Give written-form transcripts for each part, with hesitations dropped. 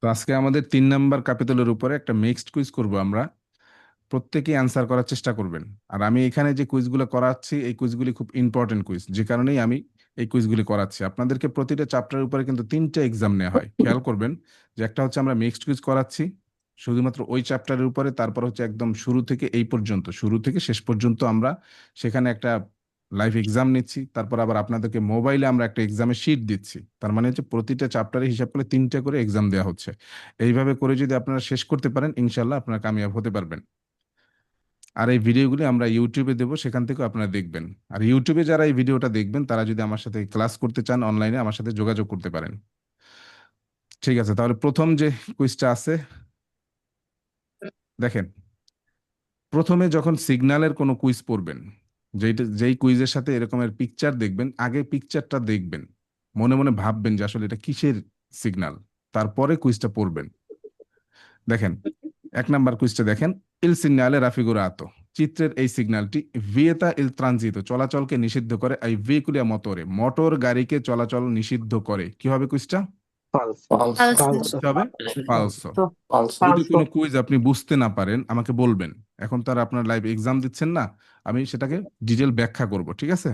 তো আজকে আমাদের 3 নাম্বার ক্যাপিটালের উপরে একটা মিক্সড কুইজ করব আমরা। প্রত্যেকেই অ্যান্সার করার চেষ্টা করবেন। আর আমি এখানে যে কুইজগুলো করাচ্ছি এই কুইজগুলি খুব ইম্পর্টেন্ট কুইজ, যে কারণেই আমি এই কুইজগুলি করাচ্ছি। আপনাদেরকে প্রতিটা চ্যাপ্টারের উপরে কিন্তু 3টে এক্সাম নেওয়া হয়, খেয়াল করবেন। যে একটা হচ্ছে আমরা মিক্সড কুইজ করাচ্ছি শুধুমাত্র ওই চ্যাপ্টারের উপরে, তারপর হচ্ছে একদম শুরু থেকে এই পর্যন্ত, শুরু থেকে শেষ পর্যন্ত আমরা সেখানে একটা লাইভ এক্সাম নিচ্ছি। তারপর আবার আপনাদেরকে মোবাইলে আমরা একটা এক্সামের শিট দিচ্ছি। তার মানে হচ্ছে প্রতিটা চ্যাপ্টারে হিসাব করে 3টে করে এক্সাম দেওয়া হচ্ছে। এইভাবে করে যদি আপনারা শেষ করতে পারেন, ইনশাল্লাহ আপনারা কামিয়াব হতে পারবেন। আর এই ভিডিওগুলি আমরা ইউটিউবে দেবো, সেখান থেকে আপনারা দেখবেন। আর ইউটিউবে যারা এই ভিডিওটা দেখবেন তারা যদি আমার সাথে ক্লাস করতে চান অনলাইনে, আমার সাথে যোগাযোগ করতে পারেন। ঠিক আছে, তাহলে প্রথম যে কুইজটা আছে, দেখেন। প্রথমে যখন সিগন্যালের কোনো কুইজ পড়বেন, যেই কুইজের সাথে এরকমের পিকচার দেখবেন, আগে পিকচারটা দেখবেন, মনে মনে ভাববেন যে আসলে এটা কিসের সিগন্যাল, তারপরে কুইজটা পড়বেন। দেখেন, 1 নাম্বার কুইজটা দেখেন। ইল সিগনালে রাফিগুরাতো, চিত্রের এই সিগন্যালটি ভিয়েতা ইল ট্রানজিতো, চলাচলকে নিষিদ্ধ করে। আই ভেহিকুলিয়া মোটরে, মোটর গাড়িকে চলাচল নিষিদ্ধ করে। কি হবে কুইজটা? Falso. Falso. Falso. কি হবে? ফালসো। Falso. যদি কোনো কুইজ আপনি বুঝতে না পারেন আমাকে বলবেন। এখন তো আর আপনার লাইভ এক্সাম দিচ্ছেন না, আমি সেটাকে ডিটেল ব্যাখ্যা করব, ঠিক আছে?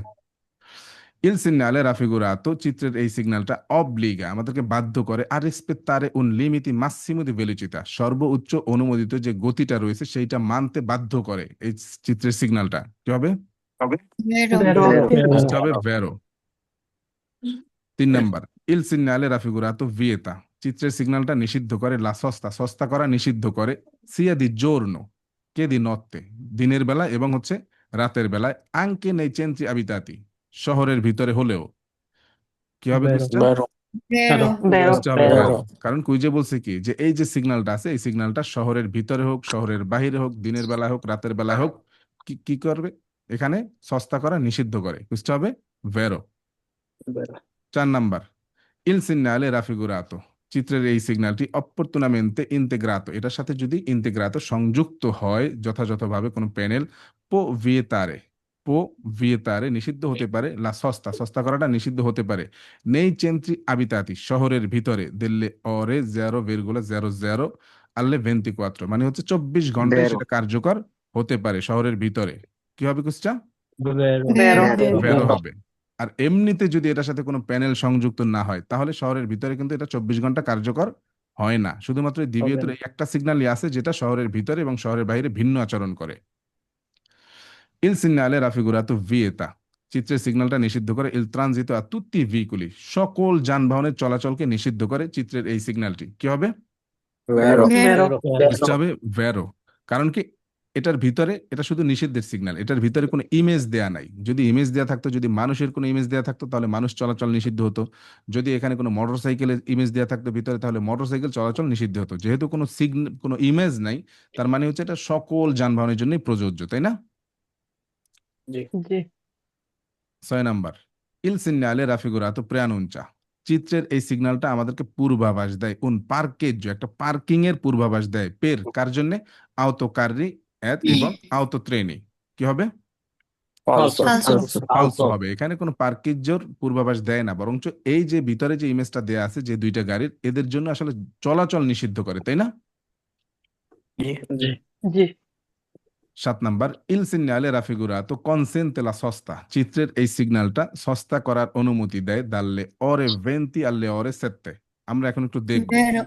ইল সিগনালে রাফিগুরাতো, চিত্রের এই সিগন্যালটা অবলিগা, আমাদেরকে বাধ্য করে আর রিসপেত্তারে উন লিমিতি মাসিমো দি ভেলোচিতা, সর্বোচ্চ অনুমোদিত যে গতিটা রয়েছে সেইটা মানতে বাধ্য করে এই চিত্রের সিগন্যালটা। কি হবে? Vero. বুঝতে হবে ভেরো। 3 নাম্বার, ইল সিগনালে রাফিগুরাতো ভিয়েতা, চিত্রের সিগন্যালটা নিষিদ্ধ করে লা সস্তা, সস্তা করা নিষিদ্ধ করে। সিয়া দি জোরনো, কে দি নত্তে, দিনের বেলা এবং হচ্ছে রাতের বেলায়। আঙ্কে নেই চেন্ত্রি আবিতাতি, শহরের ভিতরে হলেও। কি হবে Vero. কুইজটা? Vero. Vero. বুঝতে হবে Vero. ভেরো। কারণ কুইজে বলছে কি, যে এই যে সিগন্যালটা আছে এই সিগন্যালটা শহরের ভিতরে হোক, শহরের বাইরে হোক, দিনের বেলা হোক, রাতের বেলা হোক, কি কি করবে? এখানে সস্তা করা নিষিদ্ধ করে। বুঝতে হবে ভেরো। Vero. 4 নাম্বার, ইল সিগনালে রাফিগুরাতো, চিত্রের এই সিগন্যালটি অপরতুনামেন্তে ইন্তেগ্রাতো, এটার সাথে যদি ইন্তেগ্রাতো সংযুক্ত হয় যথাযথভাবে কোনো প্যানেল, পো ভিয়েতারে, পো ভিয়েতারে নিষিদ্ধ হতে পারে। লা সস্তা, সস্তা করাটা নিষিদ্ধ হতে পারে। নেই চেন্ত্রি আবিতাতি, শহরের ভিতরে। দেল্লে অরে 0,00 আল্লে 24, মানে হচ্ছে 24 ঘন্টায় Vero. সেটা কার্যকর হতে পারে শহরের ভিতরে। কি হবে কুচটা? Vero. Vero. ভেরো Vero. হবে। আর এমনিতে যদি এটার সাথে কোনো প্যানেল সংযুক্ত না হয় তাহলে শহরের ভিতরে কিন্তু এটা 24 ঘন্টা কার্যকর হয় না। শুধুমাত্র এই হবে দ্বিতীয়ত না। এই একটা সিগন্যালই আছে যেটা শহরের ভিতরে এবং শহরের বাইরে ভিন্ন আচরণ করে। ইল সিগনালে রাফিগুরাতো ভিয়েতা, চিত্রের সিগন্যালটা নিষিদ্ধ করে। ইল ট্রানজিতো আ তুত্তি ভিকুলি, সকল যানবাহনের চলাচলকে নিষিদ্ধ করে চিত্রের এই সিগন্যালটি। কি হবে? Vero. Vero. বুঝতে হবে ভ্যারো। কারণ কি, এটার ভিতরে এটা শুধু নিষিদ্ধের সিগন্যাল, এটার ভিতরে কোনো ইমেজ দেয়া নাই। যদি ইমেজ দেয়া থাকতো, যদি মানুষের কোনো ইমেজ দেয়া থাকতো তাহলে মানুষ চলাচল নিষিদ্ধ হতো। যদি এখানে কোনো মোটরসাইকেলের ইমেজ দেয়া থাকতো ভিতরে তাহলে মোটরসাইকেল চলাচল নিষিদ্ধ হতো। যেহেতু কোনো ইমেজ নাই, তার মানে হচ্ছে এটা সকল যানবাহনের জন্যই প্রযোজ্য, তাই না? জি। 6 নাম্বার, ইল সিগনালে রাফিগুরাতো প্রেয়ানুঞ্চা, চিত্রের এই সিগন্যালটা আমাদেরকে পূর্বাভাস দেয়। কোন পার্কের একটা পার্কিং এর পূর্বাভাস দেয়। কার জন্য? আওতো কার্রি এত এবং আওতো ট্রেনে। কি হবে? Falso. Falso. ফালসো হবে। এখানে কোনো পার্কিংয়ের পূর্বাভাস দেয় না, বরঞ্চ এই যে ভিতরে যে ইমেজটা দেয়া আছে যে দুইটা গাড়ির, এদের জন্য আসলে চলাচল নিষিদ্ধ করে, তাই না? জি। 7 নাম্বার, ইল সিগনালে রাফিগুরাতো কনসেন্তে লা সস্তা, চিত্রের এই সিগন্যালটা সস্তা করার অনুমতি দেয়। দাল্লে অরে ভেন্তি আল্লে অরে সেত্তে। আমরা এখন একটু দেখব। Vero.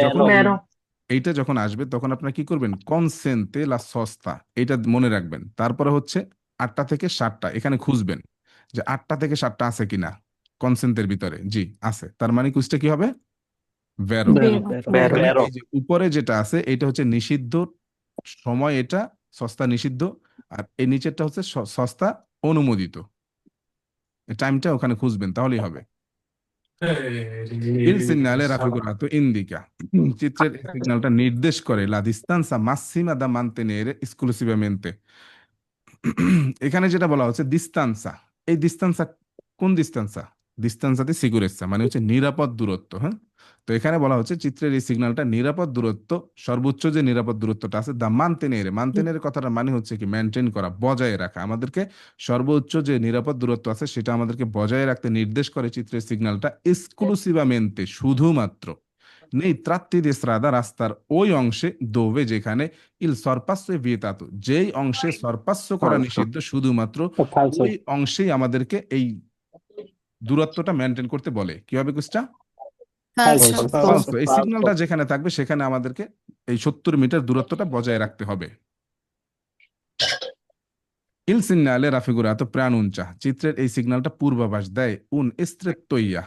এখন Vero. যখন এইটা যখন আসবে তখন আপনারা কি করবেন? কনসেন্তে লা সস্তা, এটা মনে রাখবেন। তারপরে হচ্ছে 8টা থেকে 7টা এখানে খুঁজবেন যে 8টা থেকে 7টা আছে কিনা কনসেন্টের ভিতরে। জি আছে, তার মানে কুইজটা কি হবে? ভেরো। Vero. এখানে এই যে উপরে যেটা আছে এটা হচ্ছে নিষিদ্ধ সময়, এটা সস্তা নিষিদ্ধ। আর এই নিচেরটা হচ্ছে সস্তা অনুমোদিত। টাইমটা ওখানে খুঁজবেন, তাহলেই হবে। ইল সিগনালে রাফিগুরাতো ইন্দিকা, চিত্রের এই সিগন্যালটা নির্দেশ করে লা দিস্তান্সা মাসিমা দা মানতেনেরে এক্সক্লুসিভামেন্তে। এখানে যেটা বলা হচ্ছে দিস্তান্সা, এই দিস্তান্সা কোন দিস্তান্সা? দিস্তান্সাতে সিগুরেসা, মানে হচ্ছে নিরাপদ দূরত্ব। হ্যাঁ, তো এখানে বলা হচ্ছে চিত্রের এই সিগন্যালটা নিরাপদ দূরত্ব, সর্বোচ্চ যে নিরাপদ দূরত্বটা আছে দা মানতেনেরে, মানতেনের কথাটা মানে হচ্ছে কি মেনটেন করা, বজায় রাখা। আমাদেরকে সর্বোচ্চ যে নিরাপদ দূরত্ব আছে সেটা আমাদেরকে বজায় রাখতে নির্দেশ করে চিত্রের সিগন্যালটা। এক্সক্লুসিভামেন্তে, শুধুমাত্র। নেই tratti di strada রাস্তার ওই অংশে dove যেখানে il sorpasso è vietato যেই অংশে সরপাস্য করা Falso. নিষিদ্ধ শুধুমাত্র Falso. ওই অংশেই আমাদেরকে এই দূরত্বটা মেনটেন করতে বলে কি হবে কুইজটা falso, ফালসো এই সিগন্যালটা যেখানে থাকবে সেখানে আমাদেরকে এই 70 মিটার দূরত্বটা বজায় রাখতে হবে Il segnale raffigurato preannuncia চিত্রের এই সিগন্যালটা পূর্বাভাস দেয় un strettoia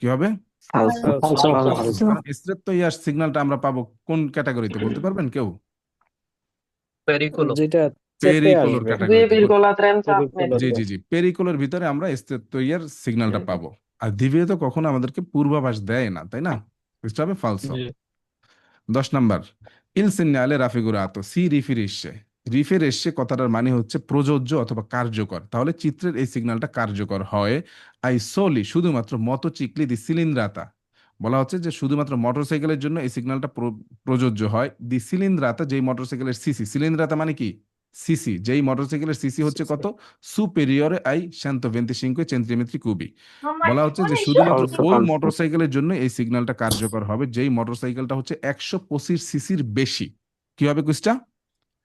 কি হবে Falso. Falso. Falso. strettoia সিগন্যালটা আমরা পাবো কোন ক্যাটাগরিতে বলতে পারবেন কেউ Pericolo. যেটা চেপে পেরিকোলোর আসবে ক্যাটাগরিতে Pericolo জি জি জি পেরিকোলোর ভিতরে আমরা strettoiaর সিগন্যালটা পাবো আর দিবিয়ে তো কখনো আমাদেরকে পূর্বাভাস দেয় না তাই না বুঝতে হবে ফালসো জি 10 number il segnale raffigurato si riferisce রিফারেন্সে কথাটার মানে হচ্ছে প্রযোজ্য অথবা কার্যকর তাহলে চিত্রের এই সিগন্যালটা কার্যকর হয় আই সোলি শুধুমাত্র মোটরসাইকেল দি সিলিন্দ্রাতা বলা হচ্ছে যে শুধুমাত্র মোটরসাইকেলের জন্য এই সিগন্যালটা প্রযোজ্য হয় দি সিলিন্দ্রাতা যেই মোটরসাইকেলের সিসি সিলিন্দ্রাতা মানে কি সিসি যেই মোটরসাইকেলের সিসি হচ্ছে কত সুপেরিয়রে আই 125 সেন্টিমিটার কুবি বলা হচ্ছে যে শুধুমাত্র Falso, ওই falso. মোটরসাইকেলের জন্য এই সিগন্যালটা কার্যকর হবে যেই মোটরসাইকেলটা হচ্ছে 125 সিসির বেশি কি হবে কুইজটা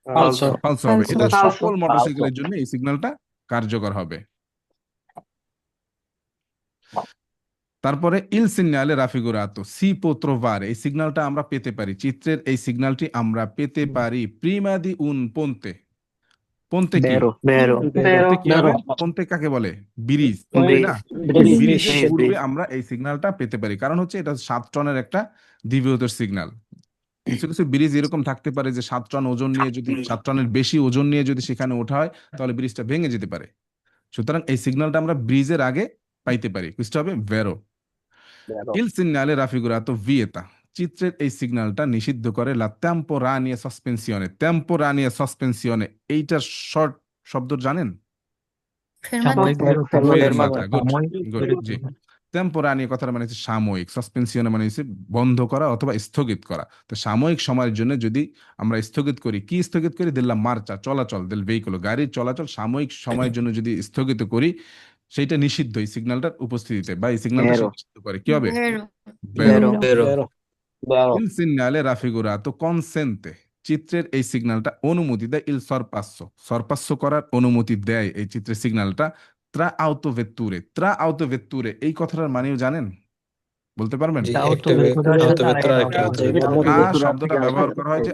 Falso. ফালসো হবে Falso. এটা Falso. সকল মোটরসাইকেলের জন্য এই সিগন্যালটা কার্যকর হবে তারপরে ইল সিগনালে রাফিগুরাতো সি পোত্রোভারে এই সিগন্যালটা আমরা পেতে পারি চিত্রের এই সিগন্যালটি আমরা পেতে পারি প্রিমা দি উন পন্তে পন্তে কি Vero. Vero. পন্তে কি হবে পন্তে কাকে বলে ব্রিজ তাই Bridge. না Bridge. ব্রিজের Bridge. পূর্বে আমরা এই সিগন্যালটা পেতে পারি কারণ হচ্ছে এটা 7 টনের একটা দ্বিবীয়তর সিগন্যাল কিছু কিছু ব্রিজ এরকম থাকতে পারে যে 7 টন ওজন নিয়ে যদি 7 টনের বেশি ওজন নিয়ে যদি সেখানে ওঠা হয় তাহলে ব্রিজটা ভেঙে যেতে পারে সুতরাং এই সিগন্যালটা আমরা ব্রিজের আগে পাইতে পারি বুঝতে হবে ভেরো Il segnale raffigurato vieta চিত্রের এই সিগন্যালটা নিষিদ্ধ করে লা temporanea sospensione temporanea sospensione এইটার শর্ট শব্দ জানেন সাময়িক বিরতি ফেরমাতা গুড সাময়িক গুড বিরতি জি টেম্পোরানি কথাটা মানে হচ্ছে সাময়িক সাসপেনশনে মানে হচ্ছে বন্ধ করা অথবা স্থগিত করা তো সাময়িক সময়ের জন্য যদি আমরা স্থগিত করি কি স্থগিত করি দিল্লা মার্চা চলাচল দিল ভেহিকুলো গাড়ির চলাচল সাময়িক সময়ের জন্য যদি স্থগিত করি সেইটা নিষিদ্ধ এই সিগন্যালটার উপস্থিতিতে বা এই সিগন্যালটা Vero. নিষিদ্ধ করে কি হবে vero, ভেরো Vero. Il segnale raffigurato consente চিত্রের এই সিগন্যালটা অনুমতি দেয় ইল সরপাস্য সরপাস্য করার অনুমতি দেয় এই চিত্রের সিগন্যালটা ত্রা আউতোভেত্তুরে এই কথাটার মানেও জানেন বলতে পারবেন শব্দটা ব্যবহার করা হয় যে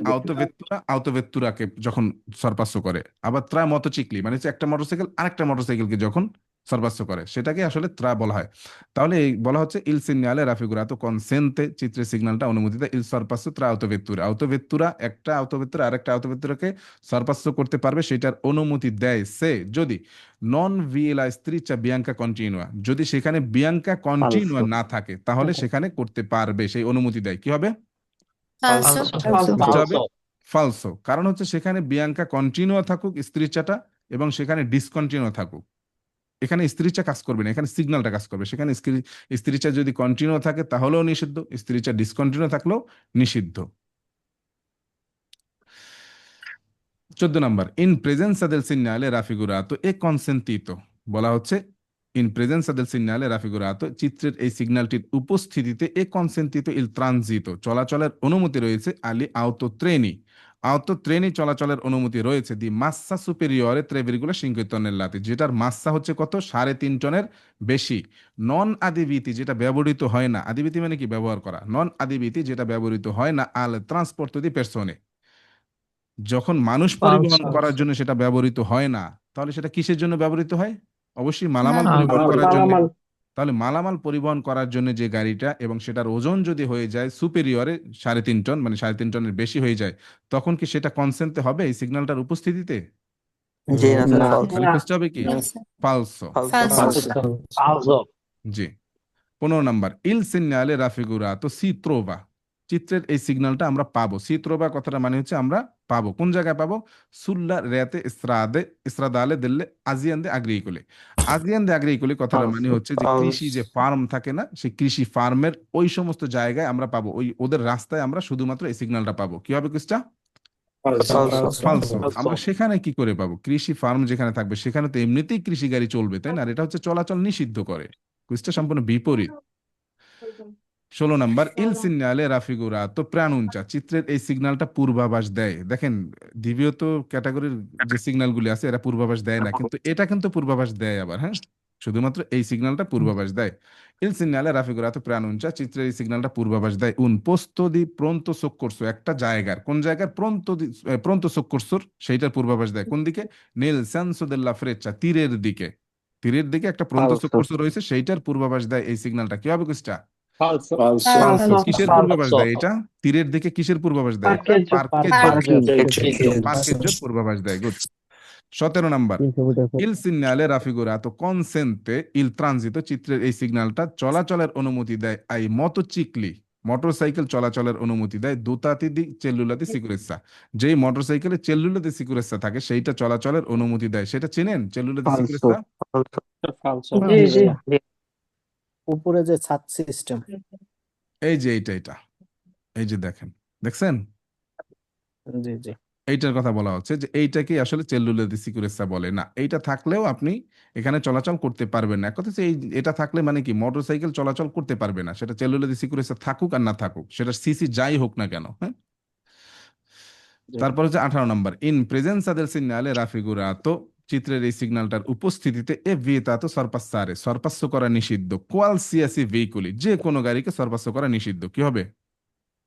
আউতোভেত্তুরাকে যখন সরপাস্য করে আবার ত্রা মোটরসাইকেল মানে হচ্ছে একটা মোটরসাইকেল আরেকটা মোটরসাইকেলকে যখন সরপাস্য করে সেটাকে আসলে ত্রা বলা হয় তাহলে এই বলা হচ্ছে ইল সিগনালে রাফিগুরাতো কনসেন্তে চিত্রের সিগন্যালটা অনুমতি দেয় ইল সরপাস্য ত্রা আউতোভেত্তুরা একটা আউতোভেত্তুরা আরেকটা আউতোভেত্তুরাকে সরপাস্য করতে পারবে সেটার অনুমতি দেয় সে যদি নন ভিএলা স্ত্রিচা বিয়াঙ্কা কন্টিনিউয়া যদি সেখানে বিয়াঙ্কা কন্টিনিউয়া না থাকে তাহলে সেখানে করতে পারবে সেই অনুমতি দেয় কি হবে falso, বুঝতে হবে ফালসো কারণ হচ্ছে সেখানে বিয়াঙ্কা কন্টিনিউয়া থাকুক স্ত্রীচাটা এবং সেখানে ডিসকন্টিনিউয়া থাকুক এখানে স্ত্রীচা কাজ করবে না এখানে সিগন্যালটা কাজ করবে সেখানে স্ত্রীচা যদি কন্টিনিউ থাকে তাহলেও নিষিদ্ধ স্ত্রীচা ডিসকন্টিনিউ থাকলেও নিষিদ্ধ 14 নাম্বার ইন প্রেজেন্সা del segnale raffigurato e consentito বলা হচ্ছে ইন প্রেজেন্সা del segnale raffigurato চিত্রের এই সিগন্যালটির উপস্থিতিতে এ কনসেন্টিতো ইল ট্রানজিতো চলাচলের অনুমতি রয়েছে আলি আউতো ট্রেনি চলাচলের অনুমতি রয়েছে দি মাসা সুপেরিয়রে 3,5 টনেল্লাতি যেটার মাসা হচ্ছে কত 3.5 টনের বেশি নন আদিবিতি যেটা ব্যবহৃত হয় না আদিবিতি মানে কি ব্যবহার করা নন আদিবিতি যেটা ব্যবহৃত হয় না আল ট্রান্সপোর্ট দি পেরসোনে যখন মানুষ পরিবহন করার জন্য সেটা ব্যবহৃত হয় না তাহলে সেটা কিসের জন্য ব্যবহৃত হয় অবশ্যই মালামাল পরিবহন করার জন্য তাহলে মালামাল পরিবহন করার জন্য যে গাড়িটা এবং সেটার ওজন যদি হয়ে যায় সুপেরিয়রে 3.5 টন মানে 3.5 টনের বেশি হয়ে যায় তখন কি সেটা কনসেন্টে হবে এই সিগন্যালটার উপস্থিতিতে জি না স্যার তাহলে বুঝতে হবে কি ফালসো falso, জি 15 নাম্বার ইল সিগনালে রাফিগুরাতো সি ট্রোভা চিত্রের এই সিগন্যালটা আমরা পাবো সি ট্রোভা কথাটা মানে হচ্ছে আমরা পাবো কোন জায়গায় পাবো সুল্লা রেতে ইস্রাদালে দিল্লে আজিয়ান্দে আগ্রিকুলে কথাটা মানে হচ্ছে যে কৃষি যে ফার্ম থাকে না সেই কৃষি ফার্মের ওই সমস্ত জায়গায় আমরা পাবো ওই ওদের রাস্তায় আমরা শুধুমাত্র এই সিগন্যালটা পাবো কি হবে কুইজটা ফালসো আমরা সেখানে কি করে পাবো কৃষি ফার্ম যেখানে থাকবে সেখানে তো এমনিতেই কৃষি গাড়ি চলবে তাই না আর এটা হচ্ছে চলাচল নিষিদ্ধ করে কুইজটা সম্পূর্ণ বিপরীত 16 নাম্বার ইল সিগনালে রাফিগুরা তো প্রাণুঞ্চা, চিত্রের এই সিগন্যালটা পূর্বাভাস দেয়। দেখেন দ্বিতীয়ত ক্যাটাগরির যে সিগন্যালগুলি আছে এরা পূর্বাভাস দেয় না, কিন্তু এটা কিন্তু পূর্বাভাস দেয় আবার, হ্যাঁ, শুধুমাত্র এই সিগন্যালটা পূর্বাভাস দেয়। ইল সিগনালে রাফিগুরা তো প্রাণুঞ্চা, চিত্রের এই সিগন্যালটা পূর্বাভাস দেয়। পোস্তো দি প্রন্ত সক্কর্স, একটা জায়গার, কোন জায়গার প্রন্ত সক্কর্সর সেইটার পূর্বাভাস দেয় কোন দিকে? নেল সেন্সো দেল্লা ফ্রেচ্চা, তীরের দিকে, তীরের দিকে একটা প্রন্ত Falso. সক্কর্স রয়েছে, সেইটার পূর্বাভাস দেয় এই সিগন্যালটা। কি হবে কুসটা? falso, Falso. Falso. কিসের পূর্বাভাস দেয় এটা? তীরের দিকে কিসের পূর্বাভাস দেয়? পার্কের জন্য। পার্কের Parking. পার্কের জন্য পূর্বাভাস দেয়। গুড। 17 নাম্বার ইল সিগনালে রাফিগুরাতো কনসেন্তে ইল ট্রানজিতো, চিত্রের এই সিগন্যালটা চলাচলের অনুমতি দেয় আই মোটরসাইকেল, মোটরসাইকেল চলাচলের অনুমতি দেয় দুতাতি দি চেল্লুলাতি সিকুরেসা, যেই মোটরসাইকেলে চেল্লুলাতি সিকুরেসা থাকে সেইটা চলাচলের অনুমতি দেয়। সেটা চেনেন চেল্লুলাতি Falso. সিকুরেসা? Falso. falso, জি জি উপরে যে ছাদ সিস্টেম, এই যে এটা এই যে দেখেন, দেখছেন জি জি, এইটার কথা বলা হচ্ছে যে এইটাকে আসলে চেল্লুলার সিকুরেসা বলে না। এইটা থাকলেও আপনি এখানে চলাচল করতে পারবেন না। এক কথা হচ্ছে এই এটা থাকলে মানে কি মোটরসাইকেল চলাচল করতে পারবে না, সেটা চেল্লুলার সিকুরেসা থাকুক আর না থাকুক, সেটা সিসি যাই হোক না কেন, হ্যাঁ। তারপর হচ্ছে 18 নম্বর ইন প্রেজেন্সা দেল সিগনালে রাফিগুরাতো, চিত্রের এই সিগন্যালটার উপস্থিতিতে এ ভিয়েতাতো সরপাসারে, সরপাস্য করা নিষিদ্ধ কোয়ালসিয়াসি ভেহিকুলি, যে কোনো গাড়িকে সরপাস্য করা নিষিদ্ধ। কি হবে?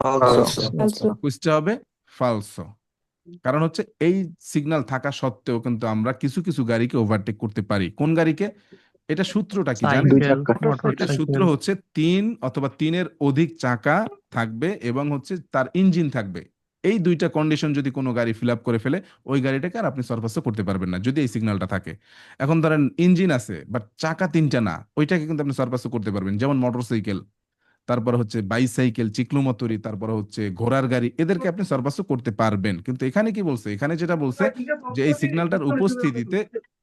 Falso. কুইজটা হবে ফালসো। কারণ হচ্ছে এই সিগন্যাল থাকা সত্ত্বেও কিন্তু আমরা কিছু কিছু গাড়িকে ওভারটেক করতে পারি। কোন গাড়িকে? এটা সূত্রটা কি জানেন? সাইকেল, এটা সূত্র মোটরসাইকেল। হচ্ছে 3 অথবা 3-এর অধিক চাকা থাকবে এবং হচ্ছে তার ইঞ্জিন থাকবে। এই দুইটা কন্ডিশন যদি কোনো গাড়ি ফিল আপ করে ফেলে, ওই গাড়িটাকে আর আপনি সরপাস্য করতে পারবেন না যদি এই সিগন্যালটা থাকে। এখন ধরেন ইঞ্জিন আছে বাট চাকা 3টা না, ওইটাকে কিন্তু আপনি সরপাস্য করতে পারবেন, যেমন মোটরসাইকেল, তারপর হচ্ছে বাইসাইকেল, চিকলুমতরি, তারপর হচ্ছে ঘোড়ার গাড়ি, এদেরকে আপনি সরপাস্য করতে পারবেন। কিন্তু এখানে কি বলছে? এখানে যেটা বলছে যে এই সিগন্যালটার উপস্থিতিতে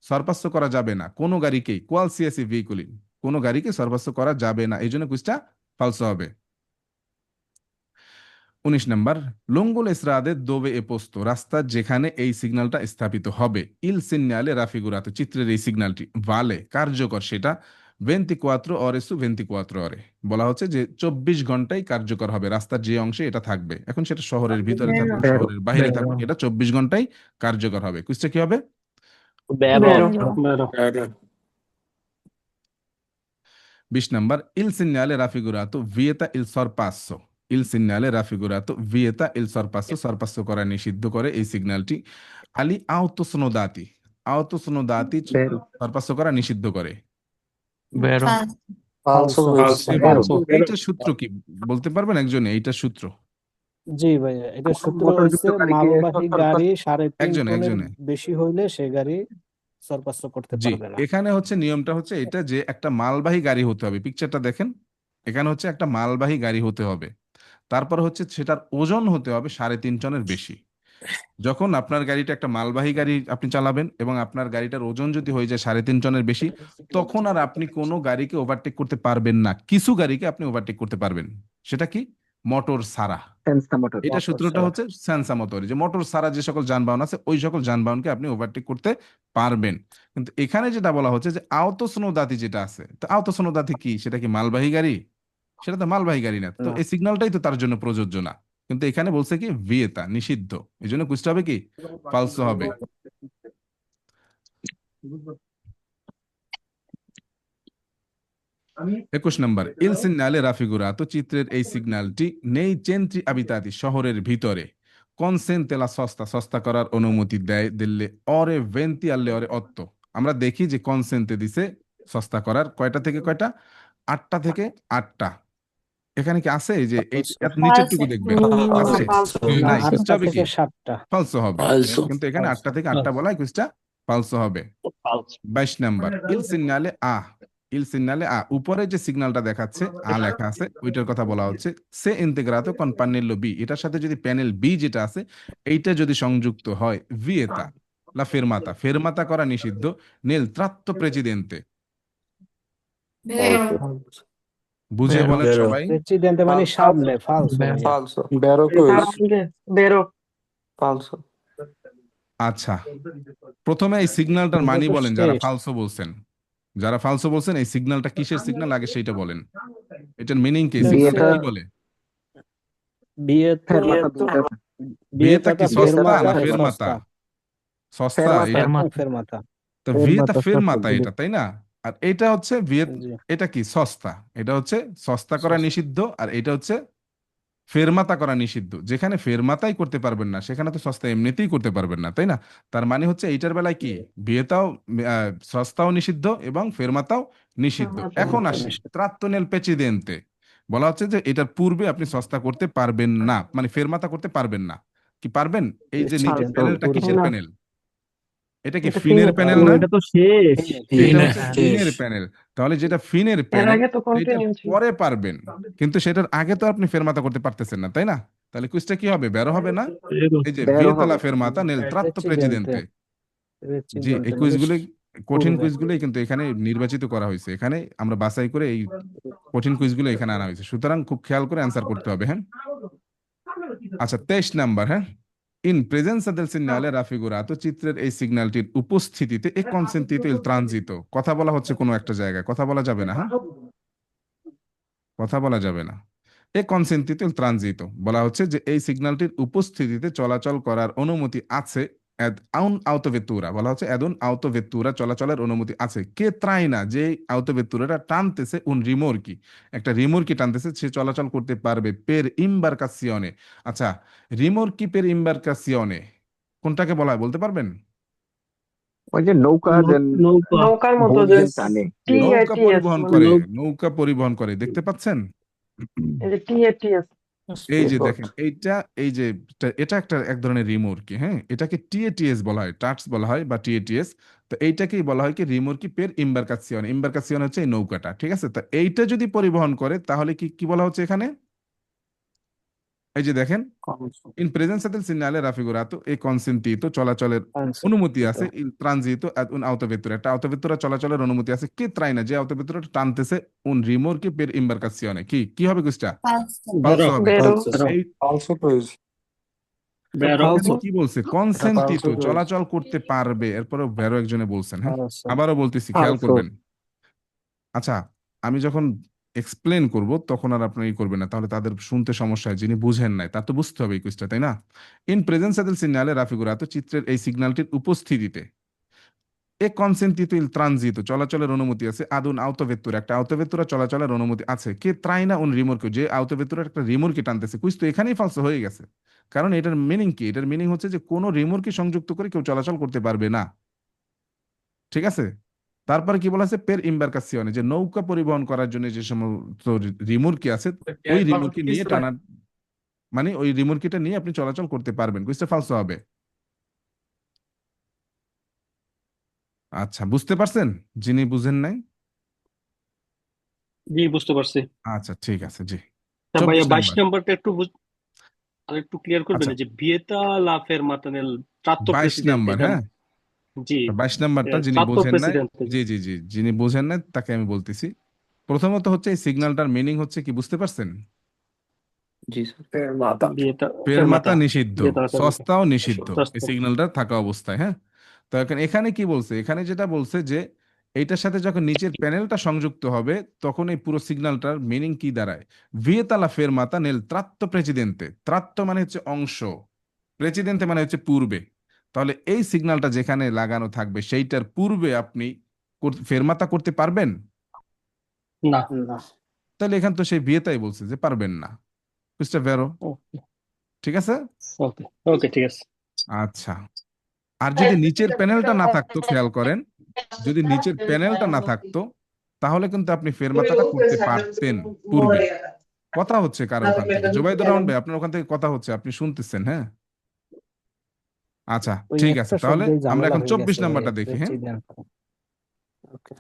সরপাস্য করা যাবে না কোনো গাড়িকেই, কোয়ালসিয়াসি ভেহিকুলি, কোনো গাড়িকে সরপাস্য করা যাবে না, এই জন্য কুইজটা ফালসো হবে। 19 নাম্বার লঙ্গুল এসরাদে দোবে এ পোস্ত, রাস্তার যেখানে এই সিগন্যালটা স্থাপিত হবে ইল সিগনালে রাফিগুরাতো, চিত্রের এই সিগন্যালটি ভালে কার্যকর, সেটা 24 ore su 24 ore, বলা হচ্ছে যে 24 ঘন্টায় কার্যকর হবে রাস্তার যে অংশে এটা থাকবে। এখন সেটা শহরের ভিতরে থাকুক শহরের বাইরে থাকুক, এটা 24 ঘন্টায় কার্যকর হবে। কুইজটা কি হবে? বেরো। 20 নাম্বার ইল সিগনালে রাফিগুরাতো ভিয়েতা ইল সরপাসো, ইল সিগনালে রাফিগুরাতো ভিয়েতা ইল সরপাসো, সরপাসো করা নিষিদ্ধ করে এই সিগন্যালটি আলি আউতোসনোদাতি, আউতোসনোদাতি সরপাসো করা নিষিদ্ধ করে। বেরো। Falso. falso, এইটা সূত্র কি বলতে পারবেন একজনে? এইটা সূত্র জি ভাইয়া, এটা সূত্র হচ্ছে মালবাহী গাড়ি 3.5 একজনে টনের একজনে বেশি হইলে সে গাড়ি সরপাস্য করতে জি, পারবে না। এখানে হচ্ছে নিয়মটা হচ্ছে এটা যে একটা মালবাহী গাড়ি হতে হবে। পিকচারটা দেখেন, এখানে হচ্ছে একটা মালবাহী গাড়ি হতে হবে, তারপর হচ্ছে সেটার ওজন হতে হবে 3.5 টনের বেশি। যখন আপনার গাড়িটা একটা মালবাহী গাড়ি আপনি চালাবেন এবং আপনার গাড়িটার ওজন যদি হয়ে যায় 3.5 টনের বেশি, তখন আর আপনি কোনো গাড়িকে ওভারটেক করতে পারবেন না। কিছু গাড়িকে আপনি ওভারটেক করতে পারবেন, সেটা কি? মোটর সারা। এটা সূত্রটা হচ্ছে সেন্সা মোটর, যে মোটর সারা যে সকল যানবাহন আছে ওই সকল যানবাহনকে আপনি ওভারটেক করতে পারবেন। কিন্তু এখানে যেটা বলা হচ্ছে যে আওতোসনোদাতি যেটা আছে, তো আওতোসনোদাতি কি? সেটা কি মালবাহী গাড়ি? সেটা তো মালবাহী গাড়ি না, তো না। এই সিগন্যালটাই তো তার জন্য প্রযোজ্য না। কিন্তু এখানে বলছে কি ভিয়েতা, নিষিদ্ধ, এই জন্য কুইজটা হবে কি ফালসো হবে। একুশ নম্বর ইল সিগনালে রাফিগুরাতো, চিত্রের এই সিগন্যালটি নেই চেন্ত্রি আবিতাতি, শহরের ভিতরে কনসেন্তেলা সস্তা, সস্তা করার অনুমতি দেয় দিল্লে অরে ভেন্তি আল্লে অরে অত্ত। আমরা দেখি যে কনসেন্তে দিছে সস্তা করার, কয়টা থেকে কয়টা? 8টা থেকে 8টা। এখানে কি আছে? এই যে এই নিচের টুকু দেখবেন আছে না, নাই, কুইজটা 8টা হবে থেকে কি 7টা। ফালসো হবে। Falso. কিন্তু এখানে 8টা থেকে 8টা বলা হয়, কুইজটা ফালসো হবে। falso, 22 নাম্বার ইল সিগনালে আ, ইল সিগনালে আ, উপরে যে সিগন্যালটা দেখাচ্ছে আ লেখা আছে ওইটার কথা বলা হচ্ছে সে ইন্তেগ্রাতো কন পান্নেল্লো বি, এটার সাথে যদি প্যানেল বি যেটা আছে এইটা যদি সংযুক্ত হয় ভিয়েতা লা ফেরমাতা, ফেরমাতা করা নিষিদ্ধ নেল ত্রাত্তো প্রেসিডেন্তে। বুঝে বেরো। বলেন বেরো। সবাই। প্রেসিডেন্টে মানে সামনে, ফালসো বেরো। ভাইয়া। Falso. Bero quiz. বেরো। Falso. আচ্ছা, প্রথমে এই সিগন্যালটার এটা মানি তো বলেন, যারা স্টেট। ফালসো বলছেন, যারা ফালসো বলছেন এই সিগন্যালটা কিসের সিগন্যাল আগে সেইটা বলেন। এটার মিনিং কি? এটা সিক্সটা বিয়েটা কি বলে? বিয়ে তো বিয়েটা কি সস্তা না ফেরমাতা ফেরমাতা? সস্তা ফেরমাতা। এটা ফেরমাতা তো ভিয়েতা ফেরমাতা এটা, তাই না? আর এটা হচ্ছে জি এটা কি সস্তা, এটা হচ্ছে সস্তা করা সস্তা। নিষিদ্ধ, আর এটা হচ্ছে ফেরমাতা করা নিষিদ্ধ। যেখানে ফেরমাতাই করতে পারবেন না সেখানে তো সস্তা এমনিতেই করতে পারবেন না, তাই না? তার মানে হচ্ছে এইটার বেলায় কি বিয়েতাও সস্তাও নিষিদ্ধ এবং ফেরমাতাও নিষিদ্ধ। এখন আসি ট্রাত্তো নেল পেচিদেন্তে, বলা হচ্ছে যে এটার পূর্বে আপনি সস্তা করতে পারবেন না, মানে ফেরমাতা করতে পারবেন না। কি পারবেন? এই যে নিচের পেচিদেন্তে প্যানেলটা কিসের না। প্যানেল? এটা কি এটা ফিনের ফিনের প্যানেল না? এটা তো শেষ এটা হচ্ছে ফিনের প্যানেল। তাহলে যেটা ফিনের এর প্যানেল আগে তো সেটা কন্টিনিউ ছিল। পরে পারবেন, কিন্তু সেটার আগে তো আপনি ফেরমাতা করতে পারতেছেন না, তাই না? তাহলে কুইজটা কি হবে? বেরো হবে না? এই যে বেরো ভিয়েতা হবে। লা ফেরমাতা নেল tratto পেচিদেন্তে precedente। জি, এই কুইজগুলো কঠিন কুইজগুলোই কিন্তু এখানে নির্বাচিত করা হয়েছে, এখানে আমরা বাছাই করে এই কঠিন কুইজগুলো এখানে আনা হয়েছে, সুতরাং খুব খেয়াল করে অ্যান্সার করতে হবে। হ্যাঁ, আচ্ছা 23 নাম্বার। হ্যাঁ, ইন প্রেজেন্সা del segnale raffigurato, চিত্রের এই সিগন্যালটির উপস্থিতিতে এ consentito il transito, কথা বলা হচ্ছে কোনো একটা জায়গায়, কথা বলা যাবে না। হ্যাঁ, কথা বলা যাবে না। এ consentito il transito বলা হচ্ছে যে এই সিগন্যালটির উপস্থিতিতে চলাচল করার অনুমতি আছে। ad un autovettura বলা হচ্ছে ad un autovettura চলাচলের অনুমতি আছে। কে traina, যে autovetturata টানতেছে un rimorchi, একটা রিমোরকি টানতেছে, সে চলাচল করতে পারবে per imbarcazione। আচ্ছা, রিমোরকি per imbarcazione কোনটাকে বলা হয় বলতে পারবেন? ওই যে নৌকা দেন নৌকা নৌকার মতো বোট যে দেন টানে। নৌকা TATS পরিবহন মানে করে, নৌকা পরিবহন করে, দেখতে পাচ্ছেন? এই যে TATS এই যে Speedboat। দেখেন এইটা, এই যে এটা একটা এক ধরনের রিমোরকি। হ্যাঁ, এটাকে টিএটিএস বলা হয়, টাটস বলা হয় বা টিএটিএস। তো এইটাকেই বলা হয় কি রিমোরকি পের ইম্বারকাসিয়ন। ইম্বারকাসিয়ন হচ্ছে এই নৌকাটা, ঠিক আছে? তো এইটা যদি পরিবহন করে তাহলে কি কি বলা হচ্ছে এখানে? এই যে দেখেন, ইন প্রেজেন্সা del segnale raffigurato e consentito চলাচলের অনুমতি আছে, il transito ad un autovettura, একটা autovettura চলাচলের অনুমতি আছে। কে traina, যে autovettura টানতেছে un rimorchio per imbarcazione। কি কি হবে কুইজটা? ফালসো হবে। বেরো এই ফালসো কুইজ। বেরো এখানে কি বলছে? কনসেন্টিত, falso quiz। চলাচল করতে পারবে, এরপরে ভেরো একজনে বলছেন। হ্যাঁ, Falso। আবারও বলতেছি, খেয়াল Falso। করবেন। আচ্ছা, আমি যখন এক্সপ্লেন করব তখন আর আপনি ই করবেন না, তাহলে তাদের শুনতে সমস্যা হয়। যিনি বুঝেন নাই তার তো বুঝতে হবে এই কুইজটা, তাই না? ইন প্রেজেন্সা del segnale raffigurato, চিত্রের এই সিগন্যালটির উপস্থিতিতে এ কনসেন্টিতো ইল ট্রানজিতো চলাচলের অনুমতি আছে। আদুন আউতোভেত্তুরা, একটা আউতোভেত্তুরা চলাচলের অনুমতি আছে। কে ত্রাইনা উন রিমোরকে, যে আউতোভেত্তুরা একটা রিমোরকে টানতেছে। কুইজ তো এখানেই ফালসো হয়ে গেছে, কারণ এটার মিনিং কি? এটার মিনিং হচ্ছে যে কোনো রিমোরকে সংযুক্ত করে কেউ চলাচল করতে পারবে না, ঠিক আছে? তারপরে কি বলা আছে? পের ইম্বারকাসিয়নে, যে নৌকা পরিবহন করার জন্য যে সমস্ত রিমোরকি আছে, ওই রিমোরকি নিয়ে টানা, মানে ওই রিমোরকিটা নিয়ে আপনি চলাচল করতে পারবেন। কুইজটা ফালসো হবে। আচ্ছা, বুঝতে পারছেন? যিনি বুঝেন নাই, জি বুঝতে পারছি। আচ্ছা ঠিক আছে, জি। তা ভাইয়া 24 22 নাম্বার। নাম্বারটা আর একটু ক্লিয়ার করবেন আচ্ছা, না, যে ভিয়েতা লা ফেরমাতা নেল tratto 22 precedente, নাম্বার। এটা হ্যাঁ, জি 22 নাম্বারটা যিনি tratto বোঝেন নাই, precedente। জি জি জি, যিনি বোঝেন নাই তাকে আমি বলতেছি। প্রথমত হচ্ছে এই সিগন্যালটার মিনিং হচ্ছে কি, বুঝতে পারছেন? জি স্যার। ফেরমাতা। ভিয়েতা ফেরমাতা ফেরমাতা নিষিদ্ধ, ভিয়েতা লা ফেরমাতা সস্তাও নিষিদ্ধ এই সস্তা। সিগন্যালটা থাকা অবস্থায়। হ্যাঁ, তো এখন এখানে কি বলছে? এখানে যেটা বলছে যে এইটার সাথে যখন নিচের প্যানেলটা সংযুক্ত হবে তখন এই পুরো সিগন্যালটার মিনিং কি দাঁড়ায়? ভিয়েতালা ফেরমাতা নেল ত্রাত্তো প্রেসিডেন্তে, ত্রাত্তো মানে হচ্ছে অংশ, প্রেসিডেন্তে মানে হচ্ছে পূর্বে। তাহলে এই সিগন্যালটা যেখানে লাগানো থাকবে সেইটার পূর্বে আপনি ফেরমাতা করতে পারবেন? না। না। তাহলে এখান তো সেই ভিয়েতাই বলছে যে পারবেন না। মিস্টার ভেরো, ওকে ঠিক আছে? ওকে ওকে ঠিক আছে। আচ্ছা, আর যদি নিচের প্যানেলটা না থাকতো, খেয়াল করেন, যদি নিচের প্যানেলটা না থাকতো তাহলে কিন্তু আপনি ফেরমাতাটা করতে পারতেন পূর্বে। কথা হচ্ছে কার ওখান থেকে? জুবাইদুর রহমান ভাই, আপনার ওখান থেকে কথা হচ্ছে, আপনি শুনতেছেন? হ্যাঁ, আচ্ছা ওই ঠিক আছে, একটা তাহলে শব্দই আমরা ঝামেলা এখন হয়ে 24 গেছে ভাই, নাম্বারটা দেখি। হ্যাঁ, প্রেসিডেন্ট। ওকে।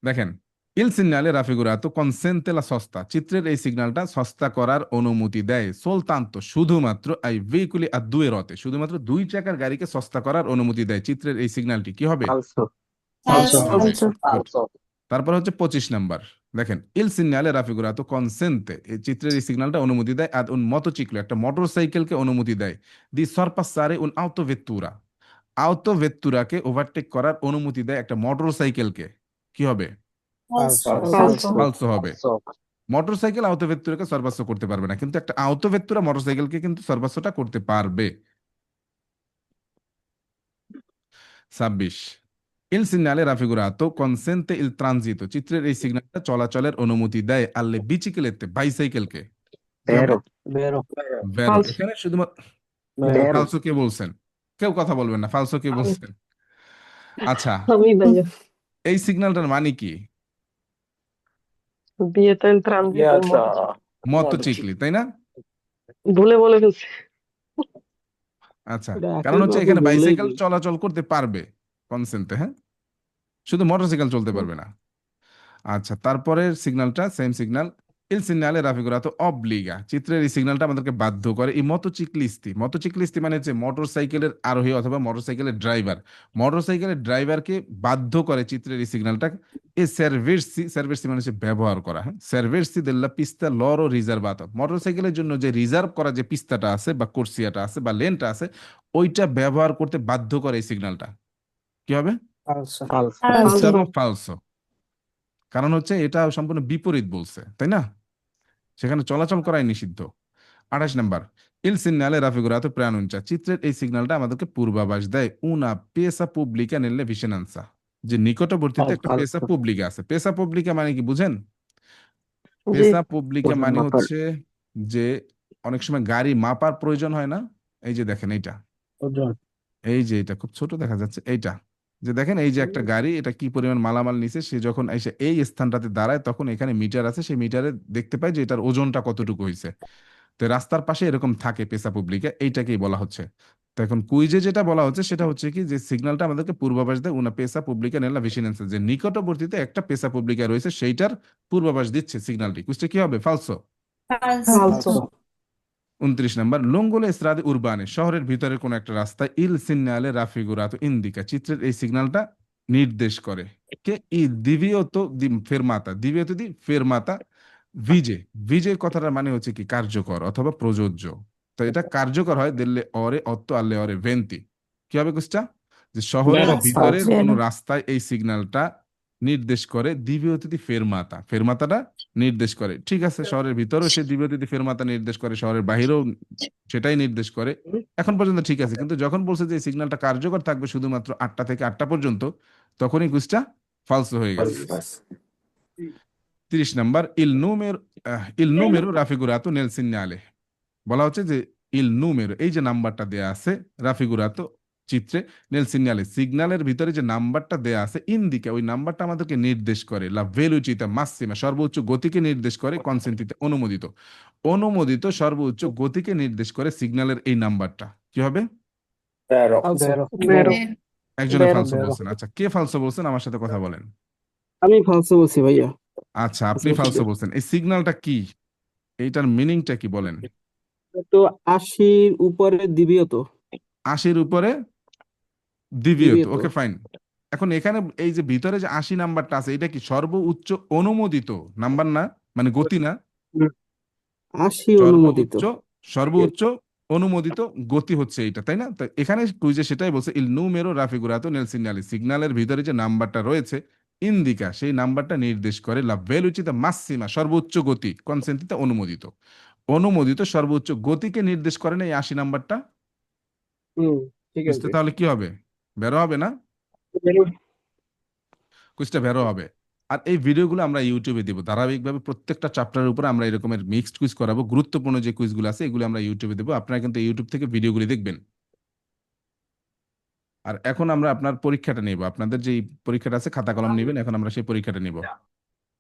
দেখেন, ইল সিগনালে রাফিগুরাতো কনসেন্তে লা সস্তা, চিত্রের এই সিগন্যালটা সস্তা করার অনুমতি দেয় সোলতান্ত, শুধুমাত্র আই ভেহিকুলি আর দুয়ে রতে, শুধুমাত্র দুই চাকার গাড়িকে সস্তা করার অনুমতি দেয়। চিত্রের এই সিগন্যালটি কি হবে? ফালসো। ফালসো Falso। হবে। ফালসো Good। তারপর হচ্ছে 25 নাম্বার। দেখেন, ইল সিগনালে রাফিগুরাতো কনসেন্তে, এই চিত্রের এই সিগন্যালটা অনুমতি দেয় আদ উন মোটরসাইকেল, একটা মোটরসাইকেলকে অনুমতি দেয় দি সরপাসারে উন আউটোভেত্তুরা, আউটোভেত্তুরাকে ওভারটেক করার অনুমতি দেয় একটা মোটরসাইকেলকে। কি হবে? ফালসো। ফালসো ফালসো হবে। মোটরসাইকেল আউতোভেত্তুরাকে সর্বাস্য করতে পারবে না, কিন্তু একটা আউতোভেত্তুরা মোটরসাইকেলকে কিন্তু সর্বাস্যটা করতে পারবে। 26, il segnale raffigurato consente il transito, চিত্রের এই সিগন্যালটা চলাচলের অনুমতি দেয় alle biciclette, বাইসাইকেলকে। কি হবে? Vero. বেরো ভেরো। Falso. এখানে শুধুমাত্র Vero. ফালসো কে বলছেন? কেউ কথা বলবেন না, ফালসো কে বলছেন? আচ্ছা, আমি ভাইয়া এই সিগন্যালটার মানে কি? বিয়েতে ট্রানজিট মতোচিকলি, তাই না? ভুলে বলে ফেলছি। আচ্ছা, এটা কারণ হচ্ছে একইভাবে এখানে বললেই বাইসাইকেল দিই। চলাচল করতে পারবে কনসেন্টে, হ্যাঁ, শুধু মোটরসাইকেল চলতে পারবে না। আচ্ছা, তারপরের সিগন্যালটা same signal, il segnale raffigurato obbliga, চিত্রের এই সিগন্যালটা আমাদেরকে বাধ্য করে এই মতোচিকলিস্তি মানে হচ্ছে মোটরসাইকেলের আরোহী অথবা মোটরসাইকেলের ড্রাইভার, মোটরসাইকেলের ড্রাইভারকে বাধ্য করে চিত্রের এই সিগন্যালটা এ সার্ভিসি মানে হচ্ছে ব্যবহার করা, হ্যাঁ, সার্ভিসি দেল্লা পিস্তা লরো রিজার্ভাতো, মোটরসাইকেলের জন্য যে রিজার্ভ করা যে পিস্তাটা আছে বা কোর্সিয়াটা আছে বা লেনটা আছে ওইটা ব্যবহার করতে বাধ্য করে এই সিগন্যালটা। কি হবে? ফালসো Falso. Falso. ফালসো। কারণ হচ্ছে এটা সম্পূর্ণ বিপরীত বলছে, তাই না? সেখানে চলাচল করাই নিষিদ্ধ। 28 number, il segnale raffigurato preannuncia, চিত্রের এই সিগন্যালটা আমাদেরকে পূর্বাভাস দেয় una piazza pubblica nelle vicinanze, যে নিকটবর্তীতে একটা Falso. পেসা পব্লিকা আছে। পেসা পব্লিকা মানে কি বুঝেন? জি পেসা পব্লিকা ওজন মানে মাপার। হচ্ছে যে অনেক সময় গাড়ি মাপার প্রয়োজন হয় না, এই যে দেখেন এইটা, ওজন এই যে এটা খুব ছোট দেখা যাচ্ছে, এইটা যে দেখেন এই যে একটা গাড়ি, এটা কি পরিমাণ মালামাল নিছে, সে যখন এসে এই স্থানটাতে দাঁড়ায় তখন এখানে মিটার আছে, সেই মিটারে দেখতে পায় যে এটার ওজনটা কতটুকু হয়েছে। তো রাস্তার পাশে এরকম থাকে পেসা পব্লিকা, এইটাকেই বলা হচ্ছে। তো এখন কুইজে যেটা বলা হচ্ছে সেটা হচ্ছে কি, যে সিগন্যালটা আমাদেরকে পূর্বাভাস দেয় উনা পেসা পব্লিকা নেলা ভিসিনেন্সা, যে নিকটবর্তীতে একটা পেসা পব্লিকা রয়েছে সেইটার পূর্বাভাস দিচ্ছে সিগন্যালটি। কুইজটা কি হবে? ফালসো। ফালসো 29 নাম্বার, লঙ্গোলে স্ত্রাদে উরবানে, শহরের ভিতরে কোন একটা রাস্তায় ইল সিগনালে রাফিগুরাতো ইন্দিকা, চিত্রের এই সিগন্যালটা নির্দেশ করে কে ই দিভিওতো দি ফেরমাতা, দিভিওতো দি ফেরমাতা ভিজে, ভিজের কথাটার মানে হচ্ছে কি কার্যকর অথবা প্রযোজ্য। তো এটা কার্যকর হয় দিল্লে অরে অত্ত আল্লে অরে ভেন্তি। কি হবে কুস্টা? যে শহরের ভেরো। ভিতরে ভেরো। কোন রাস্তায় এই সিগন্যালটা নির্দেশ করে দিভিওতিথি ফেরমাতা, ফেরমাতাটা নির্দেশ করে। ঠিক আছে, শহরের ভিতরেও সে দিভিওতিথি ফেরমাতা নির্দেশ করে, শহরের বাইরেও সেটাই নির্দেশ করে। এখন পর্যন্ত ঠিক আছে, কিন্তু যখন বলছে যে সিগন্যালটা কার্যকর থাকবে শুধুমাত্র 8টা থেকে 8টা পর্যন্ত, তখনই কুইজটা ফালসো হয়ে গেছে। 30 নাম্বার, ইল número raffigurato nel segnale, বলা হচ্ছে যে ইল número, এই যে নাম্বারটা দেয়া আছে রাফিগুরাতো চিত্রে, নেল সিগনালে, সিগন্যালের ভিতরে যে নাম্বারটা দেয়া আছে ইন্দিকা, ওই নাম্বারটা আমাদেরকে নির্দেশ করে লা ভেলোচিতা মাসিমা, সর্বোচ্চ গতিকে নির্দেশ করে, কনসেন্টিতে অনুমোদিত, অনুমোদিত সর্বোচ্চ গতিকে নির্দেশ করে সিগন্যালের এই নাম্বারটা। কি হবে? ফালসো ভেরো। একজনে ভেরো। ফালসো ভেরো। বলছেন। আচ্ছা, কে ফালসো বলছেন আমার সাথে কথা বলেন। আমি ফালসো বলছি ভাইয়া। আচ্ছা, আপনি ফালসো বলছেন। এই সিগন্যালটা কি, এইটার মিনিংটা কি বলেন? তো 80-র উপরে দিবিও তো 80-র উপরে দিবিয়ত, দিবিও তো ওকে ফাইন। এখন এখানে এই যে ভিতরে যে 80 নাম্বারটা আছে, এটা কি সর্বোচ্চ অনুমোদিত নাম্বার না, মানে গতি না, 80 অনুমোদিত। সর্বোচ্চ অনুমোদিত গতি হচ্ছে এইটা, তাই না? তো এখানে কুইজে সেটাই বলছে, ইল número raffigurato nel segnale, সিগন্যালের ভিতরে যে নাম্বারটা রয়েছে ইন্দিকা, সেই নাম্বারটা নির্দেশ করে লা ভেলোচিতা মাসিমা, সর্বোচ্চ গতি, কনসেন্টিতে অনুমোদিত, অনুমোদিত সর্বোচ্চ গতিকে নির্দেশ করে না এই 80 নাম্বারটা। ঠিক বুঝতে আছে। তাহলে কি হবে? বেরো হবে না? কুইজটা বেরো হবে। আর এই ভিডিওগুলো আমরা ইউটিউবে দিব ধারাবাহিকভাবে, প্রত্যেকটা চ্যাপ্টারের উপর আমরা এরকমের মিক্সড কুইজ করাবো। গুরুত্বপূর্ণ যে কুইজগুলো আছে এগুলো আমরা ইউটিউবে দেবো, আপনারা কিন্তু ইউটিউব থেকে ভিডিওগুলি দেখবেন। আর এখন আমরা আপনার পরীক্ষাটা নেব, আপনাদের যে পরীক্ষাটা আছে খাতা কলম নেবেন, এখন আমরা সেই পরীক্ষাটা নিব।